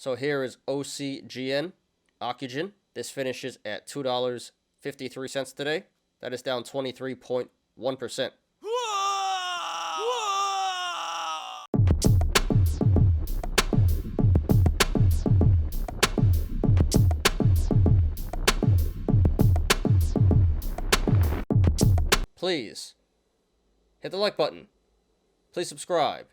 So here is OCGN Ocugen. This finishes at $2.53 today. That is down 23.1%. Please hit the like button. Please subscribe.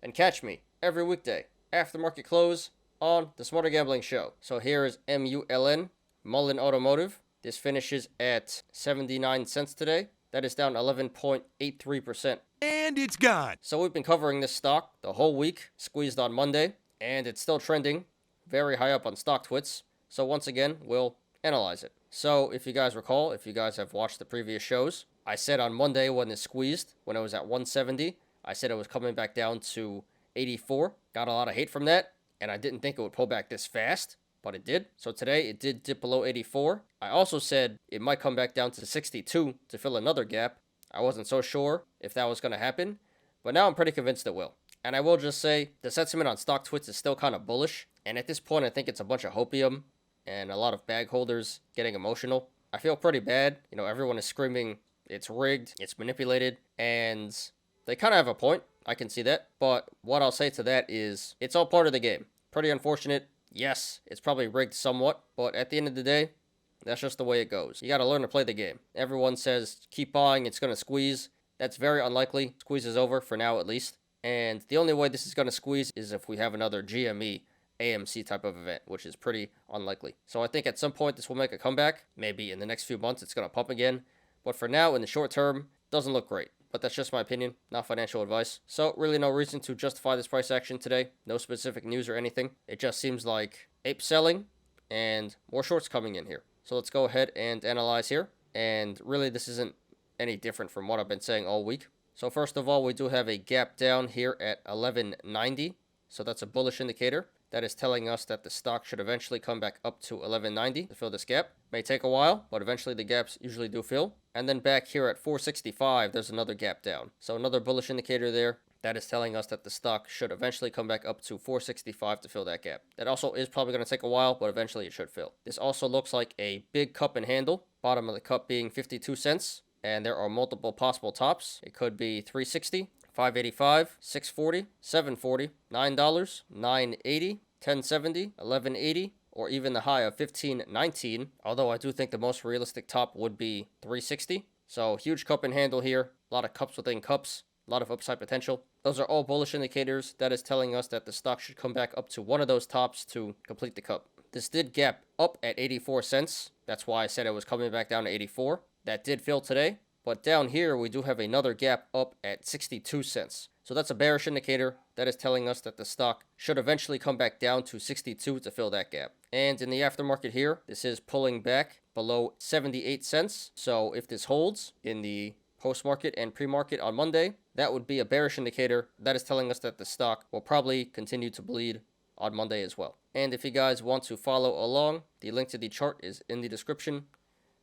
And catch me every weekday after market close on the Smarter Gambling Show. So here is MULN Mullen Automotive. This finishes at 79 cents today. That is down 11.83%. And it's gone. So we've been covering this stock the whole week, squeezed on Monday, and it's still trending very high up on StockTwits. So once again, we'll analyze it. So if you guys recall, if you guys have watched the previous shows, I said on Monday when it squeezed, when it was at 170, I said it was coming back down to 84. Got a lot of hate from that, and I didn't think it would pull back this fast, but it did. So today it did dip below 84. I also said it might come back down to 62 to fill another gap. I wasn't so sure if that was going to happen, but now I'm pretty convinced it will. And I will just say the sentiment on StockTwits is still kind of bullish, and at this point I think it's a bunch of hopium and a lot of bag holders getting emotional. I feel pretty bad. You know, everyone is screaming it's rigged, it's manipulated, and they kind of have a point. I can see that. But what I'll say to that is it's all part of the game. Pretty unfortunate. Yes, it's probably rigged somewhat, but at the end of the day, that's just the way it goes. You got to learn to play the game. Everyone says keep buying, it's going to squeeze. That's very unlikely. Squeeze is over for now at least. And the only way this is going to squeeze is if we have another GME AMC type of event, which is pretty unlikely. So I think at some point this will make a comeback. Maybe in the next few months it's going to pump again. But for now, in the short term, doesn't look great. But that's just my opinion, not financial advice. So really no reason to justify this price action today. No specific news or anything. It just seems like ape selling and more shorts coming in here. So let's go ahead and analyze here. And really this isn't any different from what I've been saying all week. So first of all, we do have a gap down here at 1190. So that's a bullish indicator. That is telling us that the stock should eventually come back up to 1190 to fill this gap. May take a while, but eventually the gaps usually do fill. And then back here at 465, there's another gap down. So another bullish indicator there. That is telling us that the stock should eventually come back up to 465 to fill that gap. That also is probably going to take a while, but eventually it should fill. This also looks like a big cup and handle. Bottom of the cup being 52 cents. And there are multiple possible tops. It could be 360. $5.85, $6.40, $7.40, $9, $9.80, $10.70, $11.80, or even the high of $15.19. Although I do think the most realistic top would be $3.60. So huge cup and handle here. A lot of cups within cups. A lot of upside potential. Those are all bullish indicators. That is telling us that the stock should come back up to one of those tops to complete the cup. This did gap up at 84 cents. That's why I said it was coming back down to 84. That did fill today. But down here, we do have another gap up at 62 cents. So that's a bearish indicator. That is telling us that the stock should eventually come back down to 62 to fill that gap. And in the aftermarket here, this is pulling back below 78 cents. So if this holds in the post-market and pre-market on Monday, that would be a bearish indicator. That is telling us that the stock will probably continue to bleed on Monday as well. And if you guys want to follow along, the link to the chart is in the description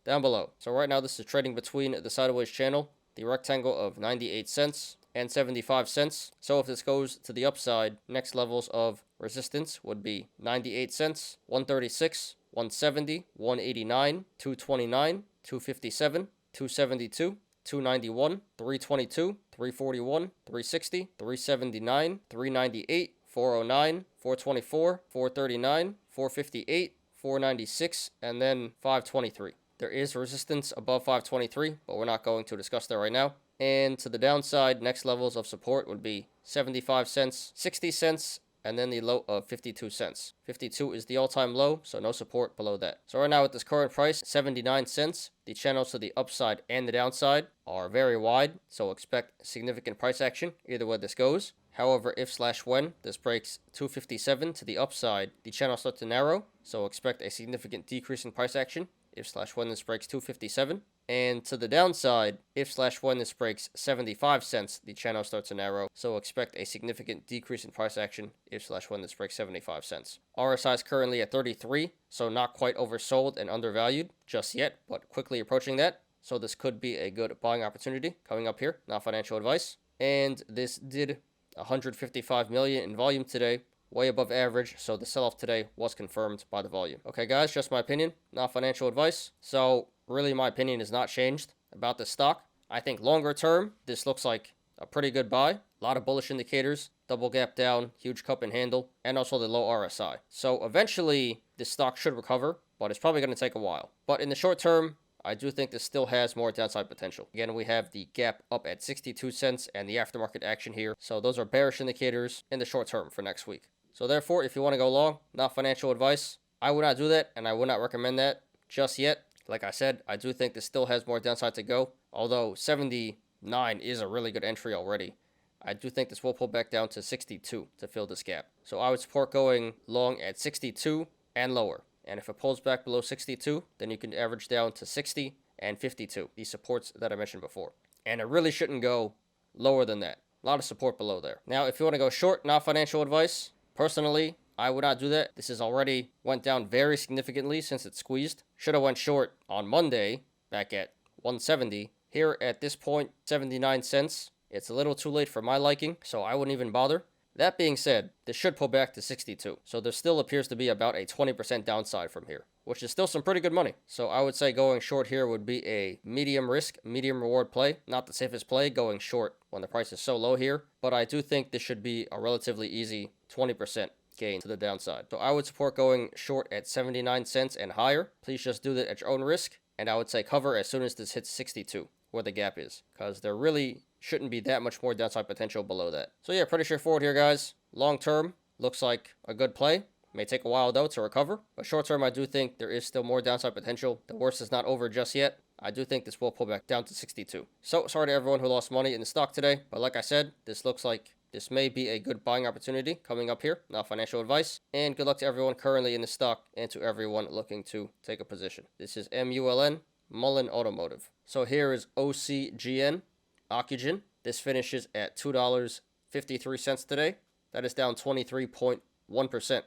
down below. So right now this is trading between the sideways channel, the rectangle of 98 cents and 75 cents. So if this goes to the upside, next levels of resistance would be 98 cents, 136, 170, 189, 229, 257, 272, 291, 322, 341, 360, 379, 398, 409, 424, 439, 458, 496, and then 523. There is resistance above 523, but we're not going to discuss that right now. And to the downside, next levels of support would be 75 cents, 60 cents, and then the low of 52 cents. 52 is the all-time low, so no support below that. So right now at this current price, 79 cents, the channels to the upside and the downside are very wide, so expect significant price action either way this goes. However, if/when this breaks 257 to the upside, the channel starts to narrow, so expect a significant decrease in price action if/when this breaks 257. And to the downside, if/when this breaks 75 cents, the channel starts to narrow, so expect a significant decrease in price action if/when this breaks 75 cents. RSI is currently at 33, so not quite oversold and undervalued just yet, but quickly approaching that. So this could be a good buying opportunity coming up here, not financial advice. And this did 155 million in volume today, way above average, so the sell-off today was confirmed by the volume. Okay, guys, just my opinion, not financial advice. So really, my opinion is not changed about this stock. I think longer term, this looks like a pretty good buy. A lot of bullish indicators, double gap down, huge cup and handle, and also the low RSI. So eventually, this stock should recover, but it's probably going to take a while. But in the short term, I do think this still has more downside potential. Again, we have the gap up at 62 cents and the aftermarket action here. So those are bearish indicators in the short term for next week. So therefore, if you want to go long, not financial advice, I would not do that, and I would not recommend that just yet. Like I said, I do think this still has more downside to go, although 79 is a really good entry already. I do think this will pull back down to 62 to fill this gap. So I would support going long at 62 and lower. And if it pulls back below 62, then you can average down to 60 and 52, these supports that I mentioned before. And it really shouldn't go lower than that. A lot of support below there. Now, if you want to go short, not financial advice, personally, I would not do that. This has already went down very significantly since it squeezed. Should have went short on Monday, back at 170. Here at this point, 79 cents. It's a little too late for my liking, so I wouldn't even bother. That being said, this should pull back to 62. So there still appears to be about a 20% downside from here, which is still some pretty good money. So I would say going short here would be a medium risk, medium reward play. Not the safest play going short when the price is so low here, but I do think this should be a relatively easy 20% gain to the downside. So I would support going short at 79 cents and higher. Please just do that at your own risk. And I would say cover as soon as this hits 62, where the gap is, because there really shouldn't be that much more downside potential below that. So yeah, pretty straightforward here, guys. Long term, looks like a good play. May take a while, though, to recover. But short term, I do think there is still more downside potential. The worst is not over just yet. I do think this will pull back down to 62. So sorry to everyone who lost money in the stock today. But like I said, this looks like this may be a good buying opportunity coming up here. Not financial advice. And good luck to everyone currently in the stock and to everyone looking to take a position. This is MULN Mullen Automotive. So here is OCGN Ocugen. This finishes at $2.53 today. That is down 23.1%.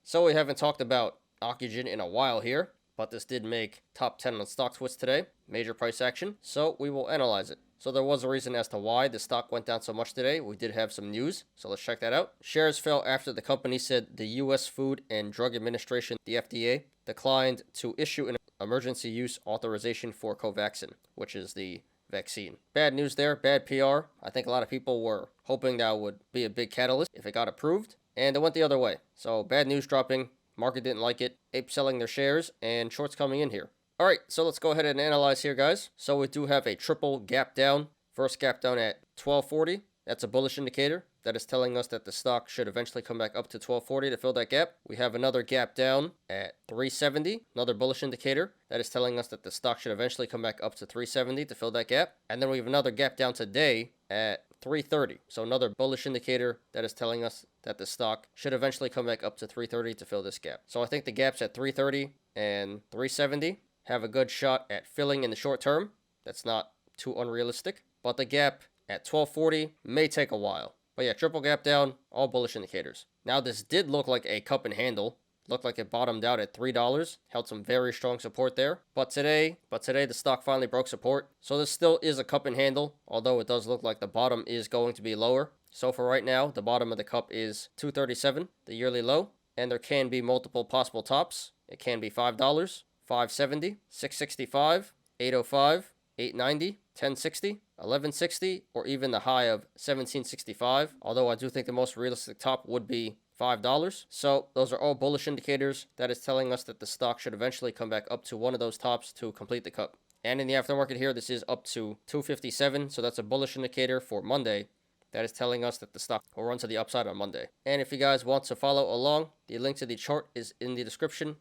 So we haven't talked about Ocugen in a while here, but this did make top 10 on StockTwits today. Major price action. So we will analyze it. So there was a reason as to why the stock went down so much today. We did have some news, so let's check that out. Shares fell after the company said the U.S. Food and Drug Administration, the FDA, declined to issue an emergency use authorization for Covaxin, which is the vaccine. Bad news there, bad PR. I think a lot of people were hoping that would be a big catalyst if it got approved, and it went the other way. So bad news dropping, market didn't like it, ape selling their shares, and shorts coming in here. All right, so let's go ahead and analyze here, guys. So we do have a triple gap down. First gap down at 1240. That's a bullish indicator. That is telling us that the stock should eventually come back up to 1240 to fill that gap. We have another gap down at 370. Another bullish indicator. That is telling us that the stock should eventually come back up to 370 to fill that gap. And then we have another gap down today at 330. So another bullish indicator that is telling us that the stock should eventually come back up to 330 to fill this gap. So I think the gaps at 330 and 370 have a good shot at filling in the short term. That's not too unrealistic. But the gap at 1240 may take a while. But yeah, triple gap down, all bullish indicators. Now this did look like a cup and handle. Looked like it bottomed out at $3. Held some very strong support there. But today the stock finally broke support. So this still is a cup and handle, although it does look like the bottom is going to be lower. So for right now, the bottom of the cup is $237, the yearly low. And there can be multiple possible tops. It can be $5, $5.70, $6.65, $8.05, $8.90, $10.60, $11.60, or even the high of $17.65. Although I do think the most realistic top would be $5. So those are all bullish indicators. That is telling us that the stock should eventually come back up to one of those tops to complete the cup. And in the aftermarket here, this is up to $257. So that's a bullish indicator for Monday. That is telling us that the stock will run to the upside on Monday. And if you guys want to follow along, the link to the chart is in the description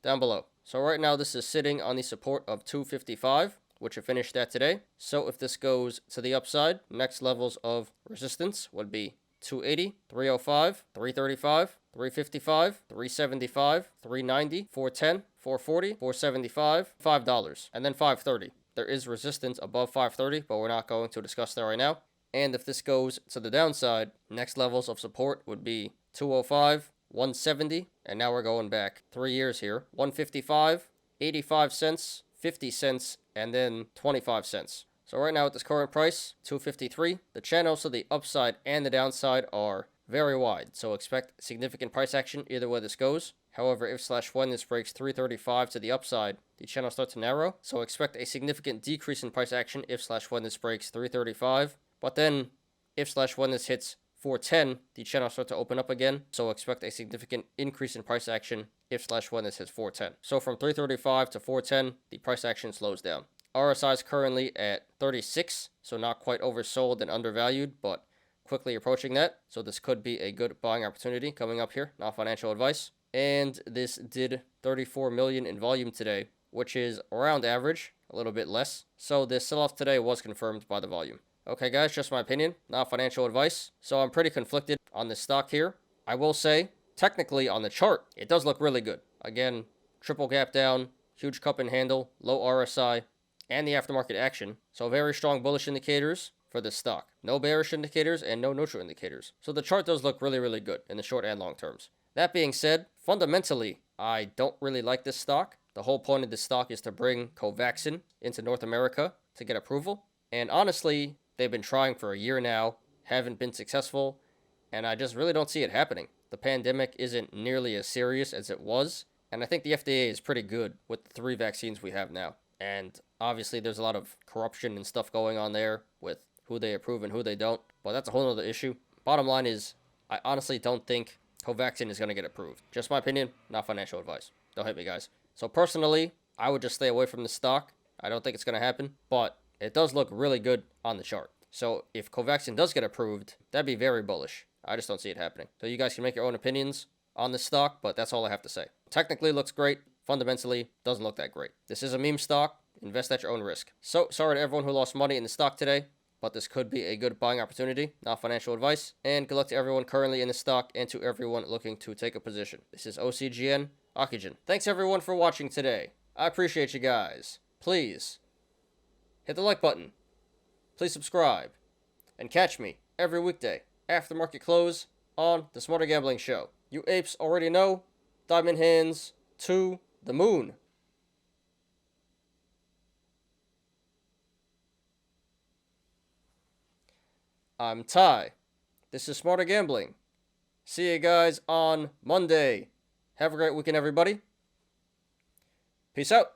down below. So right now this is sitting on the support of 255, which it finished at today. So if this goes to the upside, next levels of resistance would be 280, 305, 335, 355, 375, 390, 410, 440, 475, $5, and then 530. There is resistance above 530, but we're not going to discuss that right now. And if this goes to the downside, next levels of support would be 205, 170, and now we're going back 3 years here, 155, 85 cents, 50 cents, and then 25 cents. So right now at this current price, 253, the channels to the upside and the downside are very wide. So expect significant price action either way this goes. However, if/when this breaks 335 to the upside, the channel starts to narrow. So expect a significant decrease in price action if/when this breaks 335. But then if/when this hits 410, the channel starts to open up again. So expect a significant increase in price action if/when this hits 410. So from 335 to 410, the price action slows down. RSI is currently at 36, so not quite oversold and undervalued, but quickly approaching that. So this could be a good buying opportunity coming up here, not financial advice. And this did 34 million in volume today, which is around average, a little bit less. So this sell-off today was confirmed by the volume. Okay, guys, just my opinion, not financial advice. So I'm pretty conflicted on this stock here. I will say, technically on the chart, it does look really good. Again, triple gap down, huge cup and handle, low RSI, and the aftermarket action. So very strong bullish indicators for this stock. No bearish indicators and no neutral indicators. So the chart does look really, really good in the short and long terms. That being said, fundamentally, I don't really like this stock. The whole point of this stock is to bring Covaxin into North America to get approval. And honestly, they've been trying for a year now, haven't been successful, and I just really don't see it happening. The pandemic isn't nearly as serious as it was, and I think the FDA is pretty good with the 3 vaccines we have now. And obviously there's a lot of corruption and stuff going on there with who they approve and who they don't, but that's a whole other issue. Bottom line is, I honestly don't think Covaxin is going to get approved. Just my opinion, not financial advice. Don't hit me, guys. So personally, I would just stay away from the stock. I don't think it's going to happen, but it does look really good on the chart. So if Covaxin does get approved, that'd be very bullish. I just don't see it happening. So you guys can make your own opinions on this stock, but that's all I have to say. Technically looks great. Fundamentally, doesn't look that great. This is a meme stock. Invest at your own risk. So sorry to everyone who lost money in the stock today, but this could be a good buying opportunity, not financial advice. And good luck to everyone currently in the stock and to everyone looking to take a position. This is OCGN Ocugen. Thanks everyone for watching today. I appreciate you guys. Please hit the like button. Please subscribe. And catch me every weekday after market close on the Smarter Gambling Show. You apes already know. Diamond hands to the moon. I'm Ty. This is Smarter Gambling. See you guys on Monday. Have a great weekend, everybody. Peace out.